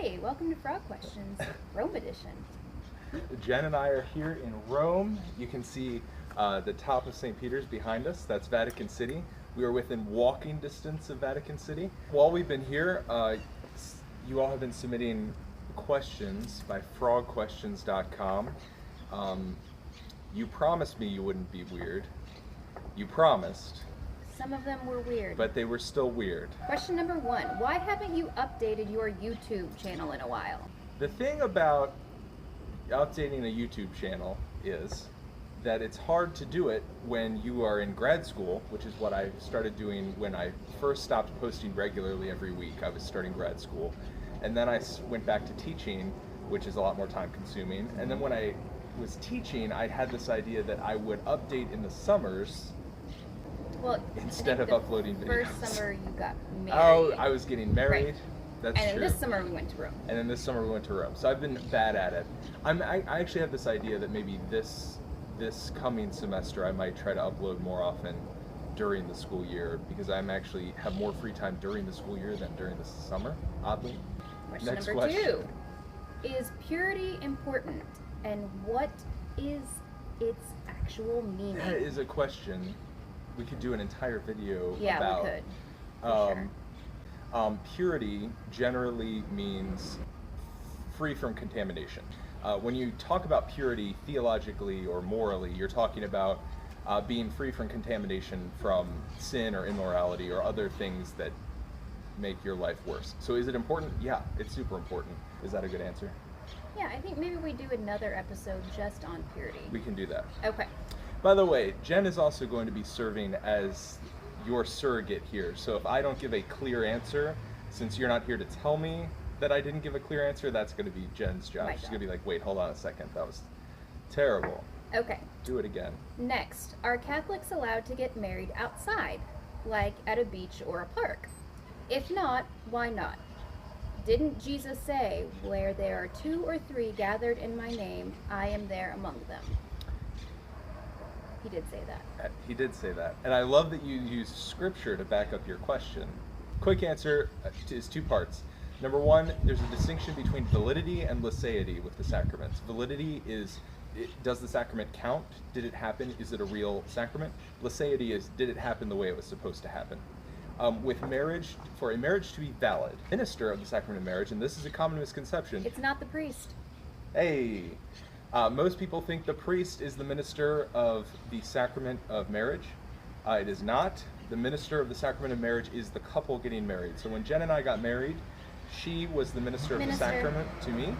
Hey, welcome to Frog Questions, Rome edition. Jen and I are here in Rome. You can see the top of St. Peter's behind us. That's Vatican City. We are within walking distance of Vatican City. While we've been here, you all have been submitting questions by frogquestions.com. You promised me you wouldn't be weird. You promised. Some of them were weird. But they were still weird. Question number 1. Why haven't you updated your YouTube channel in a while? The thing about updating a YouTube channel is that it's hard to do it when you are in grad school, which is what I started doing when I first stopped posting regularly every week. I was starting grad school. And then I went back to teaching, which is a lot more time consuming. And then when I was teaching, I had this idea that I would update in the summers instead of uploading videos. First summer you got married. Oh, I was getting married. Right. That's and true. then this summer we went to Rome. And then this summer we went to Rome. So I've been bad at it. I actually have this idea that maybe this coming semester I might try to upload more often during the school year, because I'm actually have more free time during the school year than during the summer, oddly. Question Next number question. 2. Is purity important, and what is its actual meaning? That is a question we could do an entire video about. Yeah, we could. For sure. Purity generally means free from contamination. When you talk about purity theologically or morally, you're talking about being free from contamination from sin or immorality or other things that make your life worse. So is it important? Yeah, it's super important. Is that a good answer? Yeah, I think maybe we do another episode just on purity. We can do that. Okay. By the way, Jen is also going to be serving as your surrogate here. So if I don't give a clear answer, since you're not here to tell me that I didn't give a clear answer, that's going to be Jen's job. She's going to be like, wait, hold on a second. That was terrible. Okay. Do it again. Next, are Catholics allowed to get married outside, like at a beach or a park? If not, why not? Didn't Jesus say, where there are 2 or 3 gathered in my name, I am there among them? He did say that. He did say that. And I love that you use scripture to back up your question. Quick answer is 2 parts. Number 1, there's a distinction between validity and liceity with the sacraments. Validity is, does the sacrament count? Did it happen? Is it a real sacrament? Liceity is, did it happen the way it was supposed to happen? With marriage, for a marriage to be valid, minister of the sacrament of marriage, and this is a common misconception. It's not the priest. Hey! Most people think the priest is the minister of the sacrament of marriage. It is not. The minister of the sacrament of marriage is the couple getting married. So when Jen and I got married, she was the minister of the sacrament to me,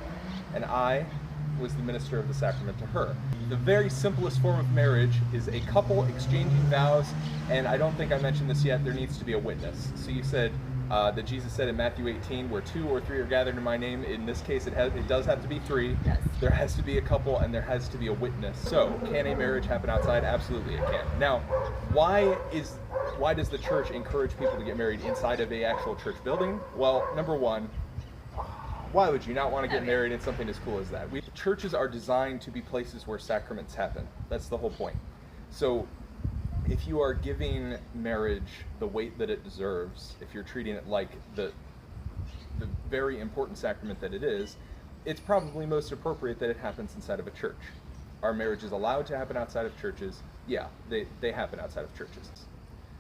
and I was the minister of the sacrament to her. The very simplest form of marriage is a couple exchanging vows, and I don't think I mentioned this yet, there needs to be a witness. So you said that Jesus said in Matthew 18, where 2 or 3 are gathered in my name. In this case, it does have to be 3. Yes. There has to be a couple, and there has to be a witness. So, can a marriage happen outside? Absolutely, it can. Now, why does the church encourage people to get married inside of a actual church building? Well, number 1, why would you not want to get married in something as cool as that? Churches are designed to be places where sacraments happen. That's the whole point. So, if you are giving marriage the weight that it deserves, if you're treating it like the very important sacrament that it is, it's probably most appropriate that it happens inside of a church. Are marriages allowed to happen outside of churches? Yeah, they happen outside of churches.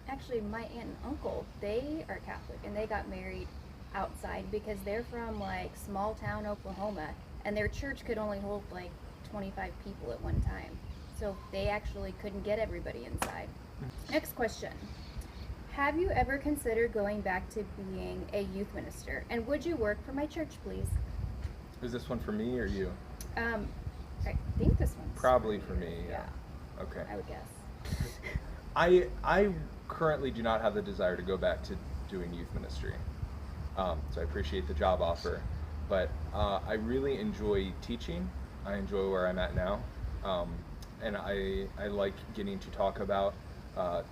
Actually, my aunt and uncle, they are Catholic, and they got married outside because they're from like small town Oklahoma, and their church could only hold like 25 people at one time. So they actually couldn't get everybody inside. Next question. Have you ever considered going back to being a youth minister? And would you work for my church, please? Is this one for me or you? I think this one's Probably for me, yeah. Okay. I would guess. I currently do not have the desire to go back to doing youth ministry. So I appreciate the job offer, but I really enjoy teaching. I enjoy where I'm at now. And I like getting to talk about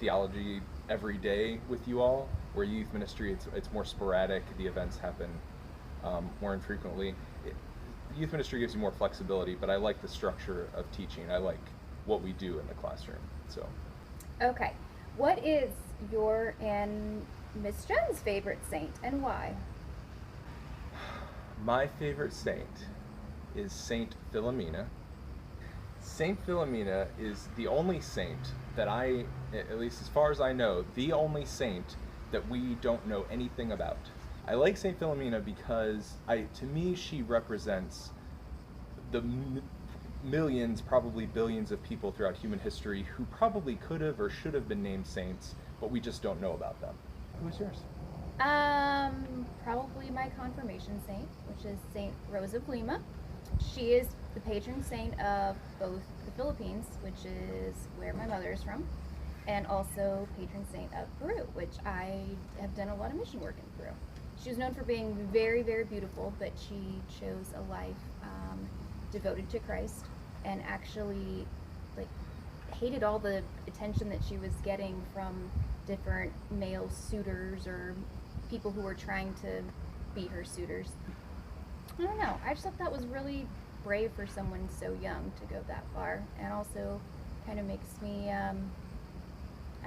theology every day with you all, where youth ministry, it's more sporadic, the events happen more infrequently. Youth ministry gives you more flexibility, but I like the structure of teaching. I like what we do in the classroom. So. Okay. What is your and Miss Jen's favorite saint, and why? My favorite saint is Saint Philomena. Saint Philomena is the only saint that at least as far as I know, the only saint that we don't know anything about. I like Saint Philomena because to me, she represents the millions, probably billions of people throughout human history who probably could have or should have been named saints, but we just don't know about them. Who's yours? Probably my confirmation saint, which is Saint Rose of Lima. She is the patron saint of both the Philippines, which is where my mother is from, and also patron saint of Peru, which I have done a lot of mission work in Peru. She was known for being very, very beautiful, but she chose a life devoted to Christ, and actually hated all the attention that she was getting from different male suitors or people who were trying to be her suitors. I don't know. I just thought that was really brave for someone so young to go that far, and also kind of makes me, I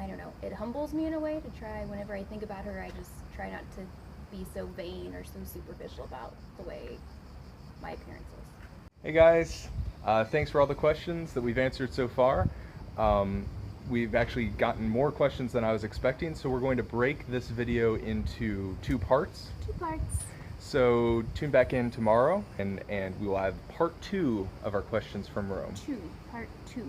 don't know, it humbles me in a way to try, whenever I think about her, I just try not to be so vain or so superficial about the way my appearance is. Hey guys, thanks for all the questions that we've answered so far. We've actually gotten more questions than I was expecting, so we're going to break this video into two parts. So tune back in tomorrow, and we will have part 2 of our questions from Rome. Part 2.